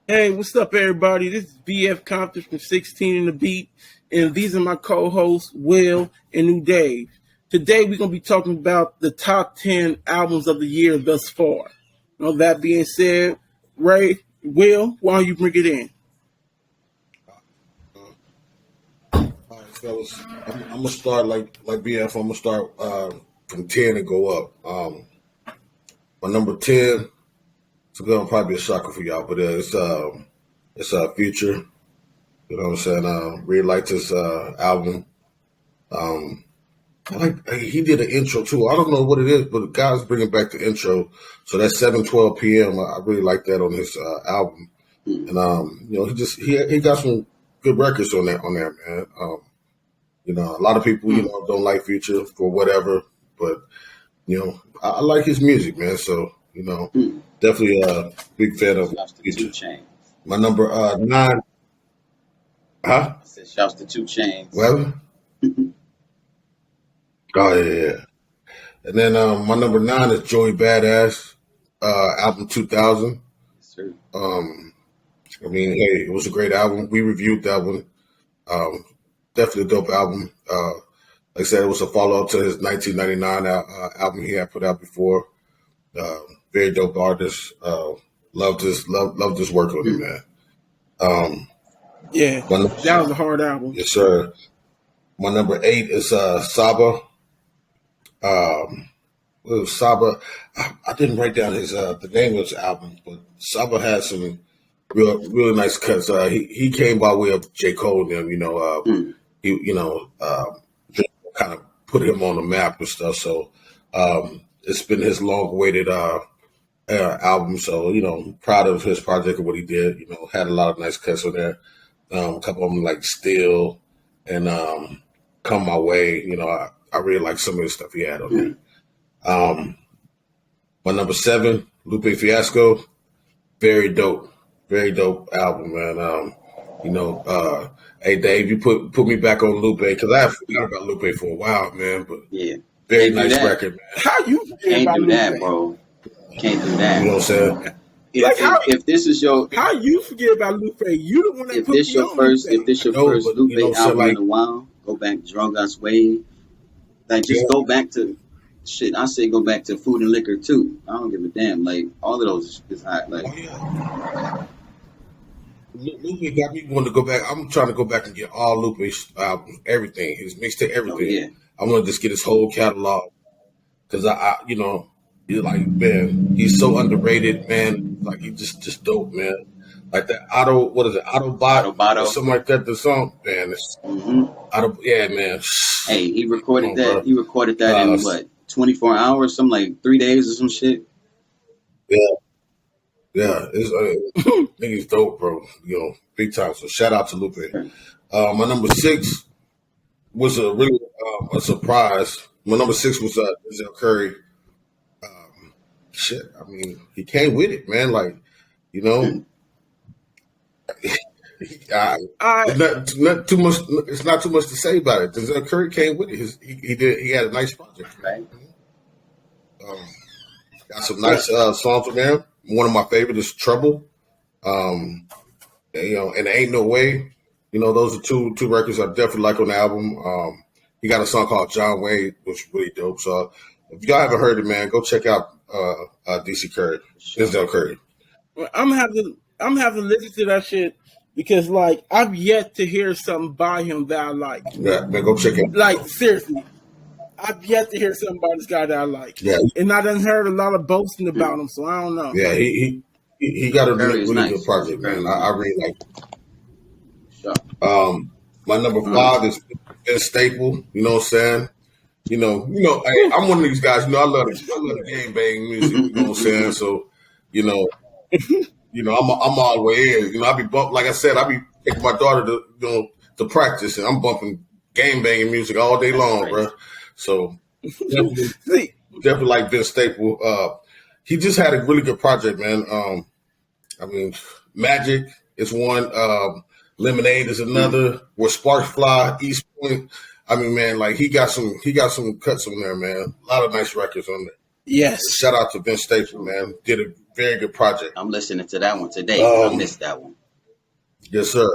Hey, what's up, everybody? This is BF Compton from 16 in the Beat, and these are my co-hosts, Will and New Dave. Today, we're going to be talking about the top 10 albums of the year thus far. All that being said, Ray, Will, why don't you bring it in? All right, fellas. I'm gonna start like BF. I'm gonna start from 10 and go up. My number 10. It's gonna probably be a shocker for y'all, but it's Future. You know what I'm saying? Really like this album. Um, he did an intro too. I don't know what it is, but the guy's bringing back the intro. So that's 7:12 p.m. I really like that on his album. And he got some good records on there, man. A lot of people don't like Future for whatever, but I like his music, man. So definitely a big fan of Shouts to Two Future. Chains. My number 9, huh? I said shouts to Two Chains. Well, oh yeah. And then my number 9 is Joey Badass, album 2000. Yes, sir. Hey, it was a great album. We reviewed that one. Um, Definitely a dope album. Like I said, it was a follow up to his 1999 album he had put out before. Uh, Very dope artist. Loved his work on it, man. Um, Yeah, my, that was a hard album. yes, sir. My number 8 is Saba. Saba. I didn't write down his the name of his album, but Saba had some really nice cuts. He came by way of J. Cole and them. He kind of put him on the map and stuff. So it's been his long awaited album. So proud of his project and what he did. Had a lot of nice cuts on there. A couple of them like Still and Come My Way. I really like some of the stuff he had on there. My number 7, Lupe Fiasco. Very dope album, man. Hey Dave, you put me back on Lupe because I forgot about Lupe for a while, man. But Yeah. very Can't do nice that. record, man. How you forget Can't about do that, Lupe? bro. Can't do You know that. what I'm saying? Like, If this is your how you forget about Lupe? You the one that if put this me your on first if Lupe. this I your know, first but Lupe so album in like, a while, go back Drug Us Wade. Like just yeah, go back to shit. I say go back to Food and Liquor too. I don't give a damn. Like all of those is hot. Like oh yeah. Lupe got me wanting to go back. I'm trying to go back and get all Lupe's albums, everything, his mixtape, oh everything. yeah. I want to just get his whole catalog because he's like, man, he's so underrated, man. Like he just dope, man. Like that what is it, Autobot or Autobotto. something like that. The song, man, it's hmm yeah, man. Hey, he Come recorded on, that. bro. He recorded that Uh, in what 24 hours, some like 3 days or some shit. yeah, yeah, it's niggas dope, bro. Big time. So shout out to Lupe. My number 6 was a surprise. My number 6 was Denzel Curry. Shit, I mean, he came with it, man. Like, you know, I, I not too much. It's not too much to say about it. Denzel Curry came with it. He did. He had a nice project. Right. Um, got some nice songs from him. One of my favorites is Trouble. Um, and Ain't No Way. Those are two records I definitely like on the album. He got a song called John Wayne, which is really dope. So if y'all haven't heard it, man, go check out DC Curry, Sure. Denzel Curry. I'm having to listen to that shit because like I've yet to hear something by him that I like. Yeah, man, go check it. Like seriously, I've yet to hear something by this guy that I like, Yeah, and I done heard a lot of boasting about him. So I don't know. yeah, he got a Curry is really nice. good project, man. I really like it. Sure. My number 5 is Ben Staple. You know what I'm saying? Hey, I'm one of these guys. I love the game bang music. You know what I'm saying? So, you know, I'm all the way in. I be like I said, I be taking my daughter to practice, and I'm bumping game banging music all day That's long, crazy. bro. So definitely, See, definitely like Ben Staple. He just had a really good project, man. I mean, Magic is one. Lemonade is another. Where Sparks Fly, East Point. I mean, man, like he got some cuts on there, man. A lot of nice records on there. yes, Shout out to Vince Staples, man. Did a very good project. I'm listening to that one today. I Um, missed that one. yes, sir.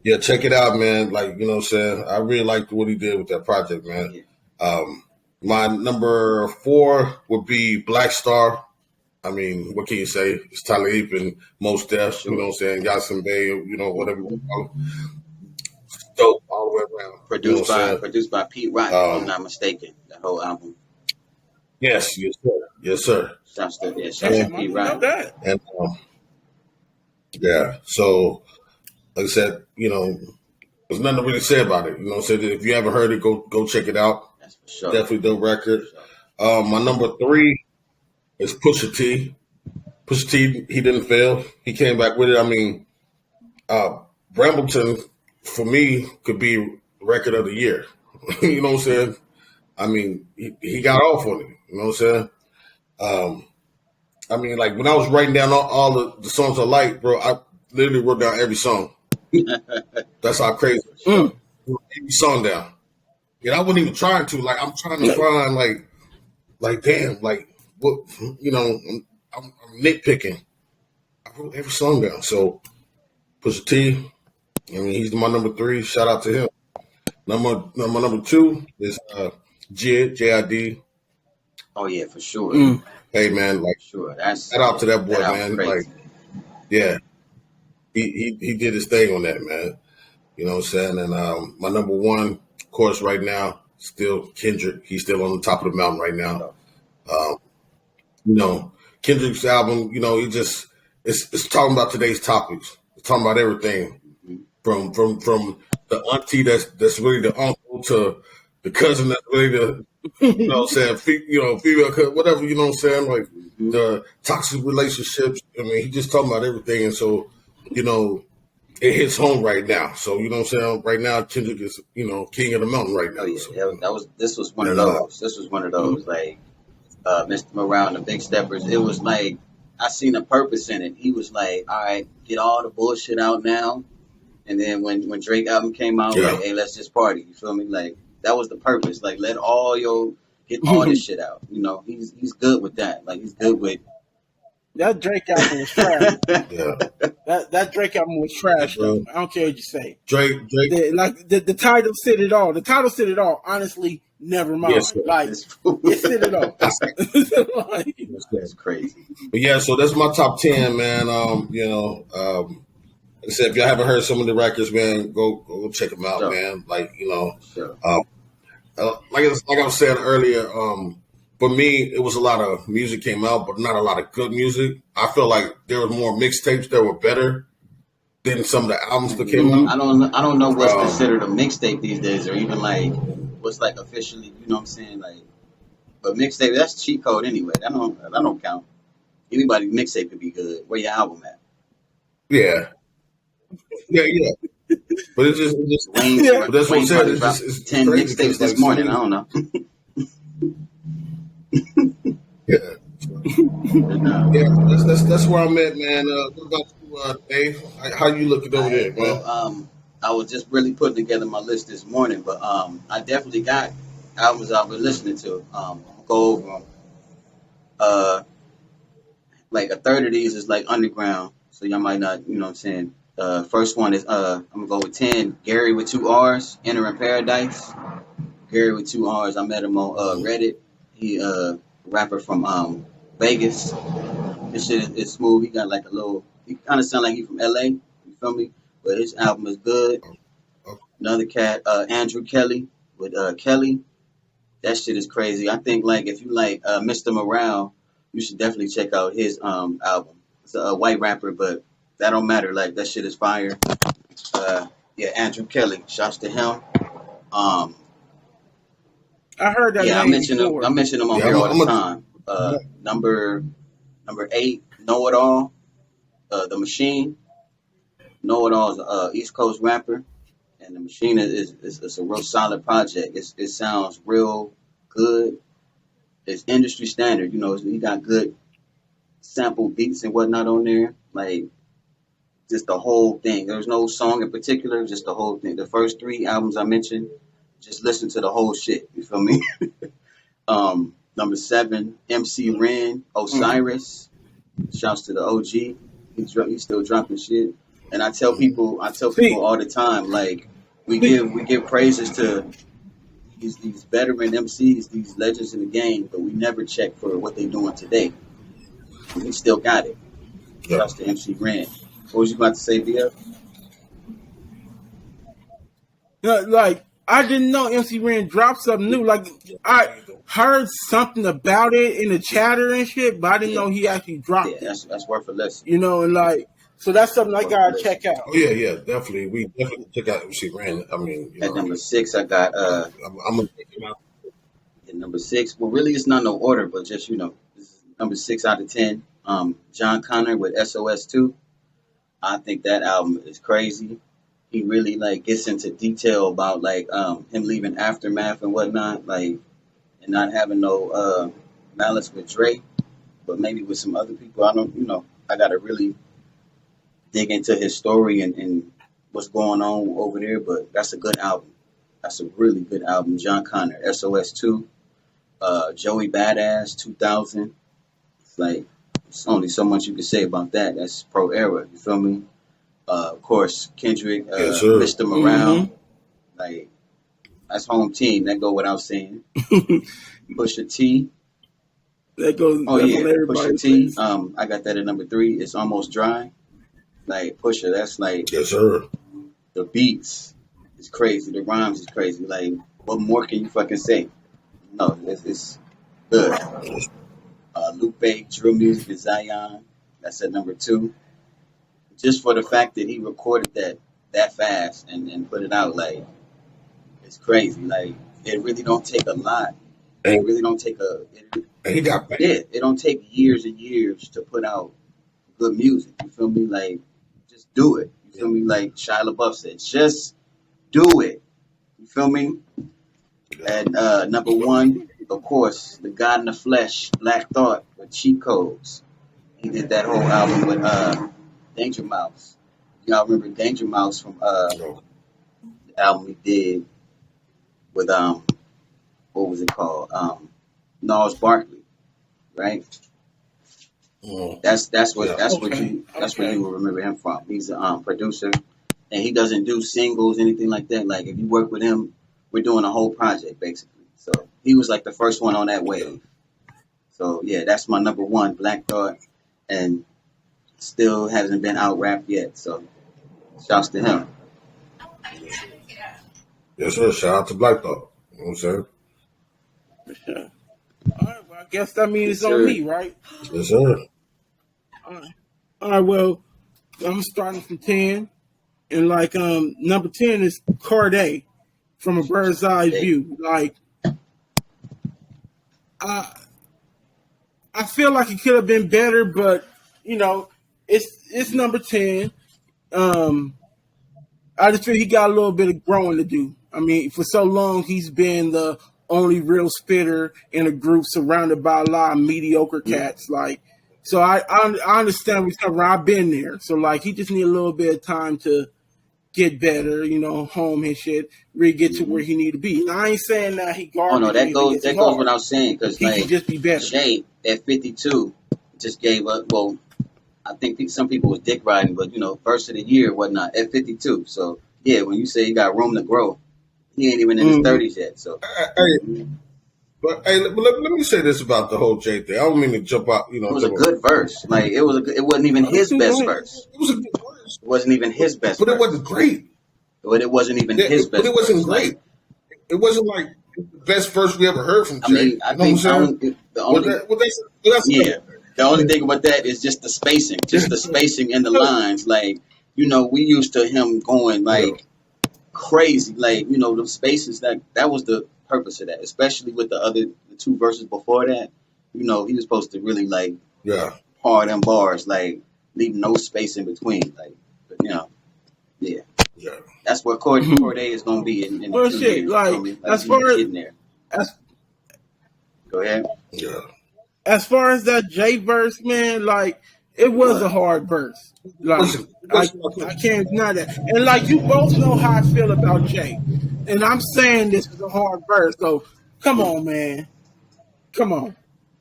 Yeah, check it out, man. Like, you know what I'm saying? I really liked what he did with that project, man. Yeah. My number 4 would be Black Star. I mean, what can you say? It's Talib and Mos Def, you know what I'm saying? Yasin Bey, you know, whatever you want to call it. Dope all the way around. You know what I'm saying? Produced by Pete Rock, if I'm not mistaken. That whole album. Yes, yes, sir. Yes, sir. Shouts to Yeah. Pete Know Rock. that. And yeah, so like I said, you know, there's nothing to really say about it. You know what I'm saying? If you haven't heard it, go check it out. That's for sure. Definitely dope record. My number 3 is Pusha T. Pusha T, he didn't fail. He came back with it. I mean, Brambleton, for me, could be record of the year. You know what I'm saying? I mean, he got off on it. You know what I'm saying? I mean, like, when I was writing down all the songs I like, bro, I literally wrote down every song. That's how crazy. Every song down. And I wasn't even trying to. Like, I'm trying to find, like, damn, like, what, you know, I'm nitpicking. I wrote every song down. So, Pusha T, I mean, he's my number 3. Shout out to him. Number 2 is JID, J-I-D. Oh yeah, for sure. Hey, man, like, Sure. That's shout out to that boy, that man. crazy. Like, yeah, he did his thing on that, man. You know what I'm saying? And my number 1, of course, right now, still Kendrick. He's still on the top of the mountain right now. You know, Kendrick's album, you know, it's talking about today's topics. It's talking about everything from the auntie that's really the uncle to the cousin that's really the, you know what I'm saying, female cousin, whatever, you know what I'm saying? Like the toxic relationships. I mean, he just talking about everything. And so, you know, it hits home right now. So, you know what I'm saying? Right now, Kendrick is, you know, king of the mountain right now. Oh yeah, So, this was one of those. This was one of those, like Mr. Morale and the Big Steppers. It was like I seen a purpose in it. He was like, all right, get all the bullshit out now. And then when Drake album came out, Yeah. like, hey, let's just party. You feel me? Like that was the purpose. Like get all this shit out. You know, he's good with that. Like he's good with That Drake album was trash. yeah. That Drake album was trash. Bro. Though. I don't care what you say. Drake. The title said it all. The title said it all. Honestly, never mind. Yes, sir. Like it said it all. Like, That's crazy. But yeah, so that's my top 10, man. You know, like I said, if y'all haven't heard some of the records, man, go check them out, Sure. man. Like, you know, Sure. like I was saying earlier, for me, it was a lot of music came out, but not a lot of good music. I feel like there was more mixtapes that were better than some of the albums that came out. I don't know what's considered a mixtape these days, or even like what's like officially. You know what I'm saying? Like a mixtape, that's cheat code anyway. That don't count. Anybody mixtape could be good. Where your album at? Yeah. But it's just Wayne, Yeah. But that's what I'm Wayne saying. probably It's dropped 10 crazy 'cause, mixtapes this like, morning. I don't know. yeah. No. Yeah, that's where I'm at, man. What about you, Dave? How you looking over there, man? Well, I was just really putting together my list this morning, but I definitely got albums I've been listening to. I'll go over them. Like a third of these is like underground, so y'all might not, you know what I'm saying. First one is I'm gonna go with 10. Gary with 2 R's, Entering Paradise. Gary with 2 R's. I met him on Reddit. He rapper from Vegas. This shit is smooth. He got like a little. He kind of sound like he from LA. You feel me? But his album is good. Another cat, Andrew Kelly with Kelly. That shit is crazy. I think like if you like Mr. Morale, you should definitely check out his album. It's a white rapper, but that don't matter. Like that shit is fire. Yeah, Andrew Kelly. Shouts to him. I heard that Yeah, I name mention before. him on Yeah, here all I'm the a- time. Number 8, Know It All, The Machine. Know It All is a East Coast rapper, and The Machine is a real solid project. It sounds real good. It's industry standard. You know, he got good sample beats and whatnot on there. Like just the whole thing. There's no song in particular, just the whole thing. The first 3 albums I mentioned, just listen to the whole shit. You feel me? Number 7, MC Ren, Osiris. Shouts to the OG. He's still dropping shit. And I tell See, people all the time, like see, we give praises to these veteran MCs, these legends in the game, but we never check for what they doing today. And we still got it. Yeah. Shouts to MC Ren. What was you about to say, BF? like I didn't know MC Ren dropped something new. Like I heard something about it in the chatter and shit, but I didn't Yeah, know he actually yeah, dropped it. that's worth a listen. And like so that's something I Worth a gotta listen. check out. Oh yeah, definitely. We definitely check out MC Ren. I mean, At number 6, I got I'm gonna take him out. at number 6. Well, really, it's not no order, but just this is number 6 out of 10. John Connor with SOS 2. I think that album is crazy. He really like gets into detail about like him leaving Aftermath and whatnot, like and not having no malice with Drake, but maybe with some other people. I don't, I gotta really dig into his story and what's going on over there. But that's a good album. That's a really good album. John Connor, SOS 2, Joey Badass 2000. It's like it's only so much you can say about that. That's pro era. You feel me? Of course, Kendrick, Yes, sir. Mr. Morale, like that's home team. That go without saying. Pusha T. That goes Oh that's yeah, on Pusha everybody's T. list. I got that at number 3. It's Almost Dry. Like Pusha, that's like Yes, sir. the beats is crazy. The rhymes is crazy. Like what more can you fucking say? No, it's good. Lupe, Drill Music, and Zion. That's at number 2. Just for the fact that he recorded that fast and put it out, like it's crazy. Like it really don't take a lot. It And, really don't take and he got back. it don't take years and years to put out good music. You feel me? Like just do it. You feel me? Like Shia LaBeouf said, just do it. You feel me? And number 1, of course, The God in the Flesh, Black Thought with Cheat Codes. He did that whole album with Danger Mouse. Y'all remember Danger Mouse from No. the album he did with what was it called? Gnarls Barkley, right? Mm. That's what Yeah. that's what Okay. you that's where Okay. you will remember him from. He's a producer, and he doesn't do singles, anything like that. Like if you work with him, we're doing a whole project basically. So he was like the first one on that wave. So yeah, that's my number 1, Black Thought, and still hasn't been out rapped yet. So shouts to him. Yes, sir. Shout out to Black Dog. You know what I'm saying? For sure. All right, well I guess that means Yes, it's on sir. me, right? Yes, sir. All right. All right, well, I'm starting from 10. And like number 10 is Corday from A Bird's Eye Hey, View. Like I I feel like it could have been better, but it's number 10. Um I just feel he got a little bit of growing to do. I mean, for so long he's been the only real spitter in a group surrounded by a lot of mediocre cats. Like, so I understand where he's coming from. I've been there. So like, he just need a little bit of time to get better. Home his shit, really get to where he need to be. Now, I ain't saying that he oh no, garbage or anything. It's that goes hard. without saying because He can like just be better. Shay at 52 just gave up. Well, I think some people was dick riding, but first of the year, whatnot at 52. So yeah, when you say he got room to grow, he ain't even in his hmm 30s yet. So Hey, but hey, let me say this about the whole J thing. I don't mean to jump out. it was a good verse. Like it wasn't even his best verse. It was a good verse, It wasn't even his best but it verse. wasn't great. But it wasn't even Yeah, his but best it wasn't verse. Like great. It wasn't like the best verse we ever heard from I Jay. mean, I You know what I'm think saying? the Well, only that's yeah, the only thing about that is just the spacing in the lines. Like we used to him going yeah, like crazy, like the spaces that was the purpose of that, especially with the 2 verses before that. He was supposed to really like yeah, par them bars, like leave no space in between, like yeah. yeah. That's what Corday is gonna be in Well, 2 shit. years. You feel Like me? Like he's getting there. as Go ahead. Yeah. as far as that J verse, man, like it was a What? hard verse. Like Listen, I listen, I can't deny that. And like you both know how I feel about Jay. And I'm saying this is a hard verse. So come on, man. Come on.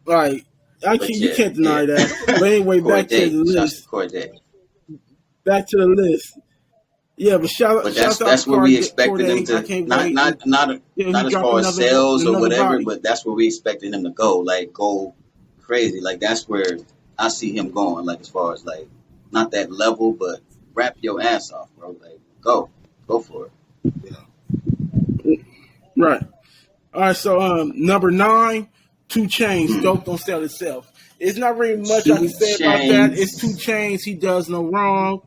Like But You yeah, can't yeah. deny that. But anyway, back to Corday, the shouts to list. Corday. Back to the list. Yeah, but But shout out to that's where we expected him Corday. I to can't wait not he as drop far as sales or another whatever, body. but that's where we expected him to go. Like go crazy. Like that's where I see him going. Like as far as like not that level, but rap your ass off, bro. Like go for it. Right. All right. So number 9, 2 Chainz. Dope don't sell itself. It's not really much I can 2 say about that. It's 2 Chainz. Chainz. He does no wrong.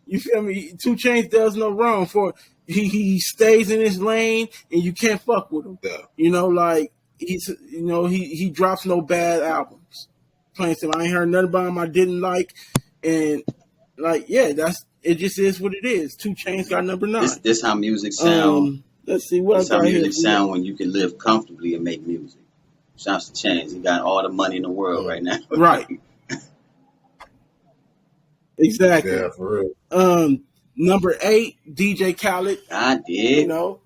You feel me? 2 Chainz does no wrong. For he stays in his lane, and you can't fuck with him. Yeah. You know, like he drops no bad albums. Plain simple. I ain't heard nothing about him I didn't like, and like that's it. Just is what it is. 2 Chainz got number 9. This how music sound. Let's see what This I how got here. music sound when you can live comfortably and make music. Shouts to Chainz. He got all the money in the world right now. Right. Exactly. Yeah, for real. Number 8, DJ Khaled. I You did. know,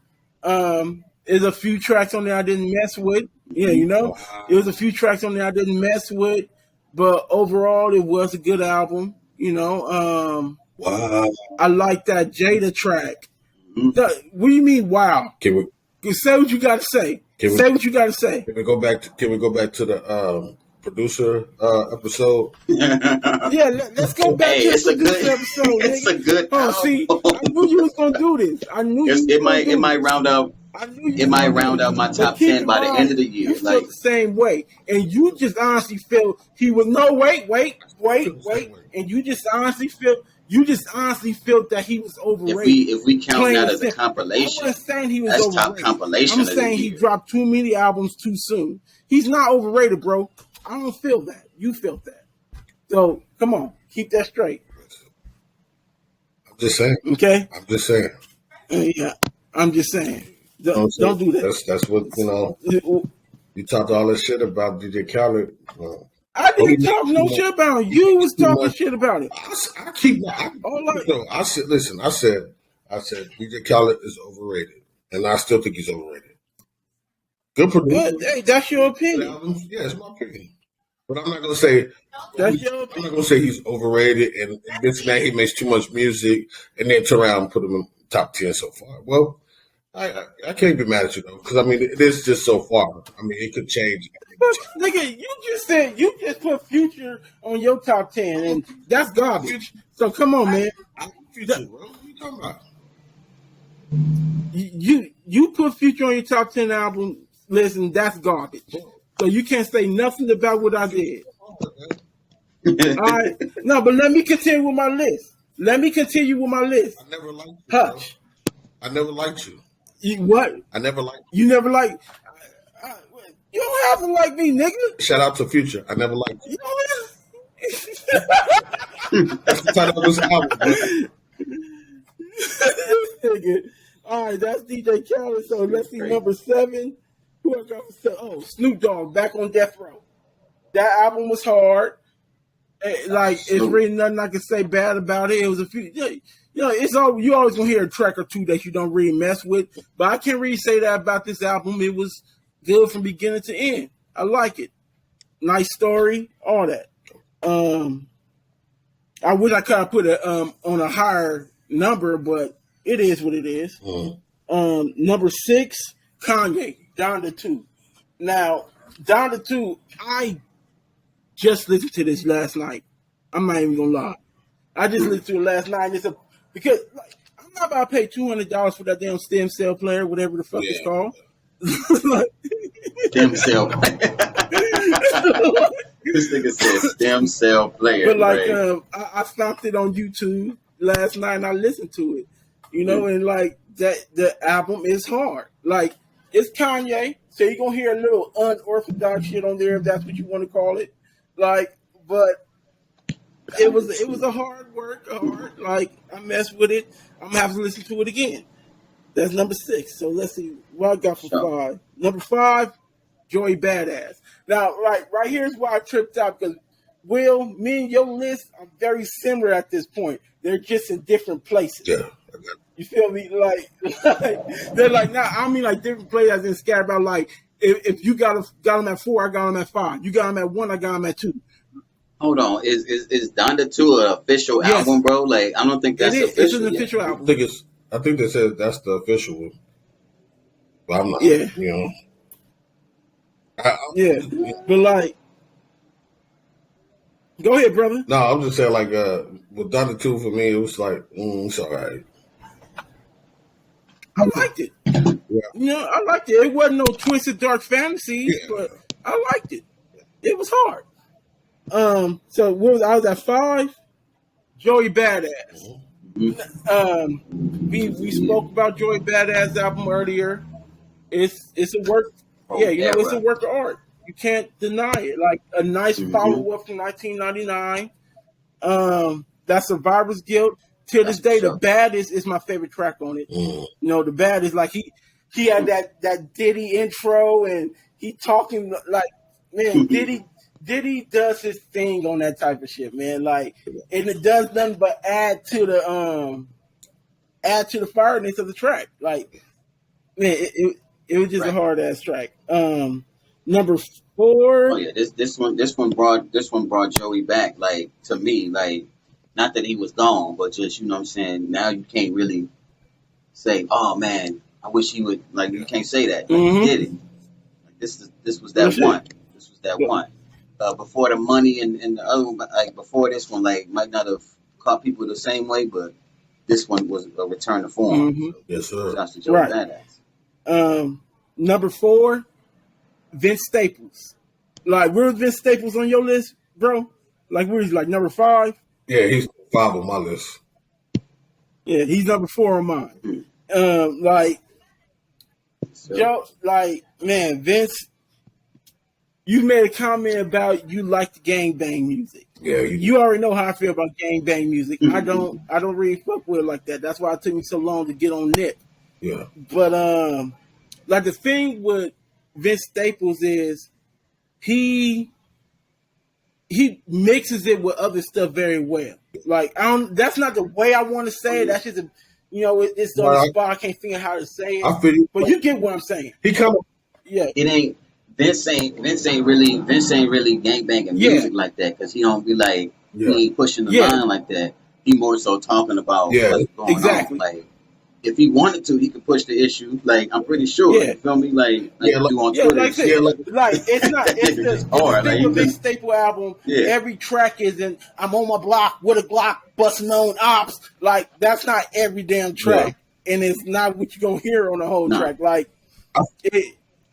there's a few tracks on there I didn't mess with. Yeah, you know, it was a few tracks on there I didn't mess with, but overall it was a good album. You know, Wow. I like that Jada track. Mhm. What do you mean? Wow. Can Say what you got to say. Can we- Say what you got to say. we go back to the producer episode? Yeah, let's go back Hey, to it's a this good. episode. It's Nigga. a good. Oh, see, I knew you was gonna do this. I knew you was It gonna do might this. round out. I knew you It was might gonna do round this. out my But top keep 10 in by the mind, end of the year. you feel Like the same way, and you just honestly feel he was no wait, and you just honestly feel that he was overrated. if we count Plain that and as a simple. I compilation, wasn't saying he was that's top overrated. compilation I'm of the saying he year. dropped too many albums too soon. He's not overrated, bro. I don't feel that. You felt that. So come on, keep that straight. I'm just saying. Okay? I'm just saying. Yeah, I'm just saying. You know what I'm Don't saying? do that. That's what you talked all this shit about DJ Khaled. I didn't talk no shit about him. You was talking shit about it. I keep. I said. Listen. I said DJ Khaled is overrated, and I still think he's overrated. Good producer. But hey, that's your opinion. Albums. Yeah, it's my opinion. But I'm not gonna say. That's your I'm not opinion. gonna say he's overrated and this man he makes too much music and then turn around and put him in top 10 so far. Well, I can't be mad at you though because I mean it is just so far. I mean it could change. Nigga, you just said you just put Future on your top 10, and that's garbage. So come on, man. Future, bro. What are you talking about? You put Future on your top 10 album list, and that's garbage. So you can't say nothing about what I did. All right. No, but let me continue with my list. I never liked you. Bro. Hush. I never liked you. What? I never liked You never like. You don't have to like me, nigga. you. Shout out to Future. I never liked you. You don't have. That's the title of this album, bro. Nigga. All right, that's DJ Khaled. So let's see number 7. Who I got for 7? Oh, Snoop Dogg, Back on Death Row. That album was hard. Like it's really nothing I can say bad about it. It was a few. It's all you always gonna hear a track or two that you don't really mess with. But I can't really say that about this album. It was good from beginning to end. I like it. Nice story, all that. I wish I could have put it on a higher number, but it is what it is. Number 6, Kanye, Donda 2. Now, Donda 2, I just listened to this last night. I'm not even gonna lie. I just listened to it last night. Because like, I'm not about to pay $200 for that damn stem cell player, whatever the fuck it's called. Stem cell. This nigga said stem cell player. But like, right? I found it on YouTube last night and I listened to it. You know, and like that, the album is hard. Like it's Kanye, so you're gonna hear a little unorthodox shit on there if that's what you want to call it. Like, but it was a hard work, like I messed with it. I'm gonna have to listen to it again. That's number 6. So let's see what I got for 5. Number 5, Joey Badass. Now, right here's why I tripped out because Will, me and your list are very similar at this point. They're just in different places. Yeah. You feel me? Like they're like, nah, I mean like different places as in scattered about like if you got him at 4, I got him at 5. You got him at 1, I got him at 2. Hold on, is Donda 2 an official Yes. album, bro? Like, I don't think that's It is. It's official an yet. official album. I think they said that's the official one, but I'm not. Yeah. You know. Yeah, but like, go ahead, brother. No, I'm just saying like with Donda 2 for me, it was like it's all right. I liked it. Yeah. You know, I liked it. It wasn't no twisted dark fantasy, Yeah. but I liked it. It was hard. So I was at 5. Joey Badass. We spoke about Joey Badass album earlier. It's a work. Yeah, you know, it's a work of art. You can't deny it. Like a nice follow up from 1999. That Survivor's Guilt. Till this day, The Baddest is my favorite track on it. You know, The Baddest, like he had that Diddy intro, and he talking like, man, Diddy does his thing on that type of shit, man. Like, and it does nothing but add to the fireness of the track. Like, man, it was just a hard ass track. Number 4. Oh yeah, this one brought Joey back. Like, to me, like, not that he was gone, but just, you know what I'm saying, now you can't really say, oh man, I wish he would, like, you can't say that. Like, he did it. Like, this was that one. This was that one. Before the money and the other one, like before this one, like, might not have caught people the same way, but this one was a return to form. Yes, sir. Shouts to Joey Badass. Number 4, Vince Staples. Like, where's Vince Staples on your list, bro? Like, where's like number 5? Yeah, he's 5 on my list. Yeah, he's number 4 on mine. Like, Joe, like, man, Vince, you made a comment about you like the gangbang music. Yeah, you already know how I feel about gangbang music. I don't really fuck with it like that. That's why it took me so long to get on Nip. Yeah. But like, the thing with Vince Staples is he mixes it with other stuff very well. Like, that's not the way I want to say it. That's just it's on the spot. I can't figure out how to say it. I feel you. But you get what I'm saying. He come. Yeah. It ain't Vince ain't really gangbanging music like that, because he don't be like, he ain't pushing the line like that. He more so talking about what's going on. Like, if he wanted to, he could push the issue. Like, I'm pretty sure. You feel me? Like you on Twitter. Like it's not. It's hard. Like a big staple album. Every track is in. I'm on my block with a Glock, busting on ops. Like, that's not every damn track, and it's not what you gonna hear on the whole track. Like,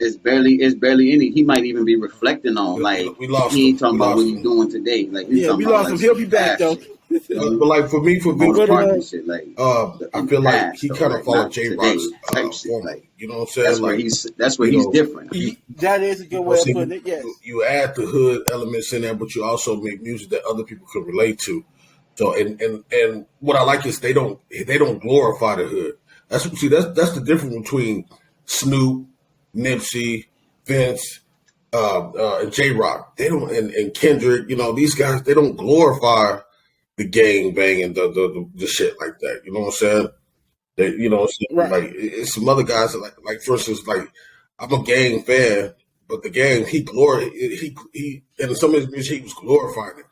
it's barely any. He might even be reflecting on, like, he ain't talking about what he's doing today. Like, we lost him. He'll be back though. But like for me, shit, like, I feel like he kind of followed J Rock's format. You know what I'm saying? That's where he's different. That is a good way of putting it. Yes. You add the hood elements in there, but you also make music that other people could relate to. So and what I like is they don't glorify the hood. That's the difference between Snoop, Nipsey, Vince, and J Rock. They don't and Kendrick. You know, these guys, they don't glorify the gang banging, the shit like that. You know what I'm saying? That, you know, like, it's some other guys that like for instance, like, I'm a gang fan, but the gang, he in some of his music, he was glorifying it.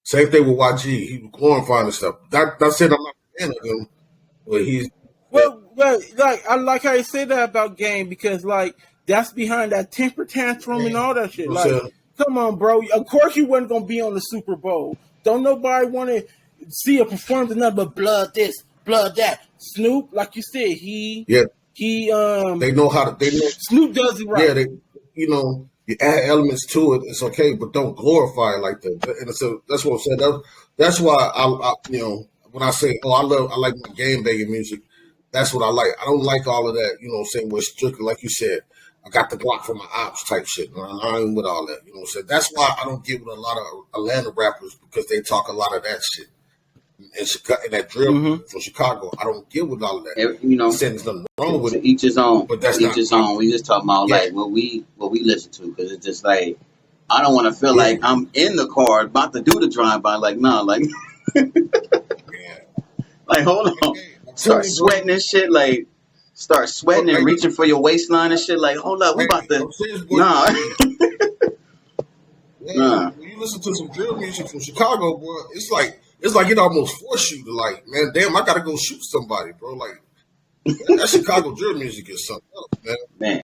Same thing with YG, he was glorifying the stuff. That said, I'm not a fan of him, but he's like, I like how you say that about gang, because like, that's behind that temper tantrum and all that shit. Like, come on, bro. Of course you wasn't gonna be on the Super Bowl. Don't nobody want to see a performance of nothing but blood this, blood that. Snoop, like you said, they know how to. Snoop does it right. Yeah, you add elements to it. It's okay, but don't glorify it like that. And so that's what I'm saying. That's why I when I say, I like my game banging music. That's what I like. I don't like all of that. You know what I'm saying? Where it's strictly like you said, I got the Glock for my ops type shit. I ain't with all that. You know what I'm saying? That's why I don't get with a lot of Atlanta rappers, because they talk a lot of that shit. And that drill from Chicago, I don't get with all of that. You know, there's nothing wrong with it. Each his own. But that's each his own. We just talking about like what we listen to, because it's just like, I don't want to feel like I'm in the car about to do the drive by. Like, nah, like, like, hold on, start sweating and shit. Like, start sweating and Hey, reaching for your waistline and shit. Like, hold up, we hey, about to. I'm serious, boy. Nah, Man, nah. when you listen to some drill music from Chicago, boy, it's like it almost force you to like, man, damn, I gotta go shoot somebody, bro. Like that Chicago drill music is something else, man. Man.